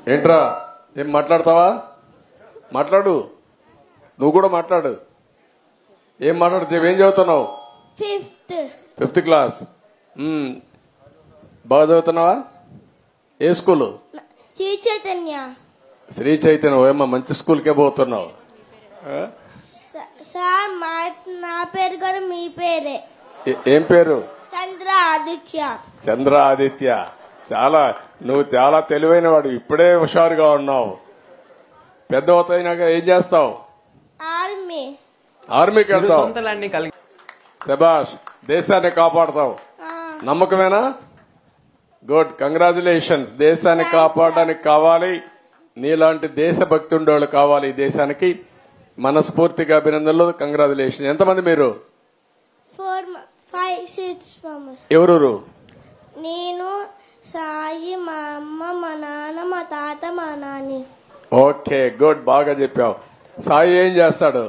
ఏంట్రా ఏం మాట్లాడతావా? మాట్లాడు, నువ్వు కూడా మాట్లాడు. ఏం మాట్లాడుతావు? ఏం చదువుతున్నావు? Fifth class. బాగా చదువుతున్నావా? ఏ స్కూలు? శ్రీ చైతన్య. శ్రీ చైతన్య. ఏమో మంచి స్కూల్కే పోతున్నావు. సార్ నా పేరు కూడా మీ పేరే. ఏం పేరు? చంద్ర ఆదిత్య. చంద్ర ఆదిత్య. నువ్వు చాలా తెలివైన వాడు, ఇప్పుడే హుషారుగా ఉన్నావు. పెద్ద అవుతాయినాక ఏం చేస్తావు? ఆర్మీకి వెళ్తావు. శభాష్, దేశాన్ని కాపాడతావు. నమ్మకమేనా? Good, congratulations. దేశాన్ని కాపాడడానికి కావాలి, నీలాంటి దేశభక్తి ఉండేవాళ్ళు కావాలి ఈ దేశానికి. మనస్ఫూర్తిగా అభినందనలు, కంగ్రాచులేషన్. ఎంతమంది మీరు? 4, 5, 6 ఎవరు? నేను, సాయి, మా అమ్మ, మా నాన్న, మా తాత, మా నాని. ఓకే, గుడ్, బాగా చెప్పావు. సాయి ఏం చేస్తాడు?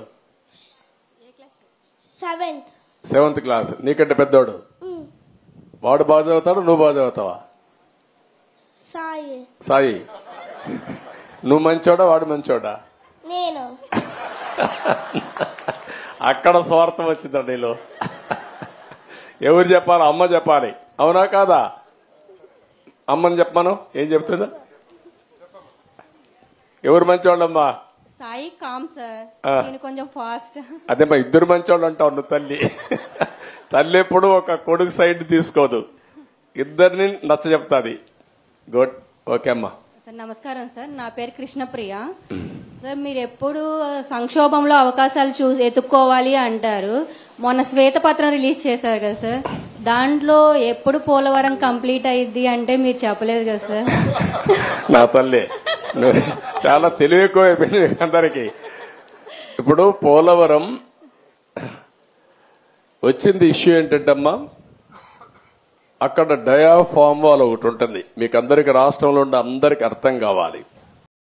7th class. నీకంటే పెద్దోడు. వాడు బాగా చదువుతాడు, నువ్వు బాగా చదువుతావా? సాయి. నువ్వు మంచోడా, వాడు మంచోడా? నేను. అక్కడ స్వార్థం వచ్చిందా నీలో? ఎవరు చెప్పాలి? అమ్మ చెప్పాలి, అవునా కాదా? అమ్మని చెప్పాను. ఏం చెప్తుందా? ఎవరు మంచోళ్ళమ్మా? సాయి కామ్ సార్, నేను కొంచెం ఫాస్ట్. అదేమ్మా, ఇద్దరు మంచోళ్ళు అంటావు నువ్వు. తల్లి ఎప్పుడు ఒక కొడుకు సైడ్ తీసుకోదు, ఇద్దరిని నచ్చ చెప్తాది. గుడ్, ఓకే అమ్మా. సార్ నమస్కారం సార్, నా పేరు కృష్ణప్రియ. సార్ మీరు ఎప్పుడు సంక్షోభంలో అవకాశాలు ఎత్తుక్కోవాలి అంటారు. మొన్న శ్వేతపత్రం రిలీజ్ చేశారు కదా సార్, దాంట్లో ఎప్పుడు పోలవరం కంప్లీట్ అయ్యిద్ది అంటే మీరు చెప్పలేదు కదా సార్. నా తల్లి, చాలా తెలివి ఎక్కువైపోయింది అందరికి. ఇప్పుడు పోలవరం వచ్చింది ఇష్యూ ఏంటంటమ్మా, అక్కడ డయాఫామ్ వాల్ ఒకటి ఉంటుంది. మీకు అందరికి రాష్ట్రంలో ఉండే అందరికి అర్థం కావాలి.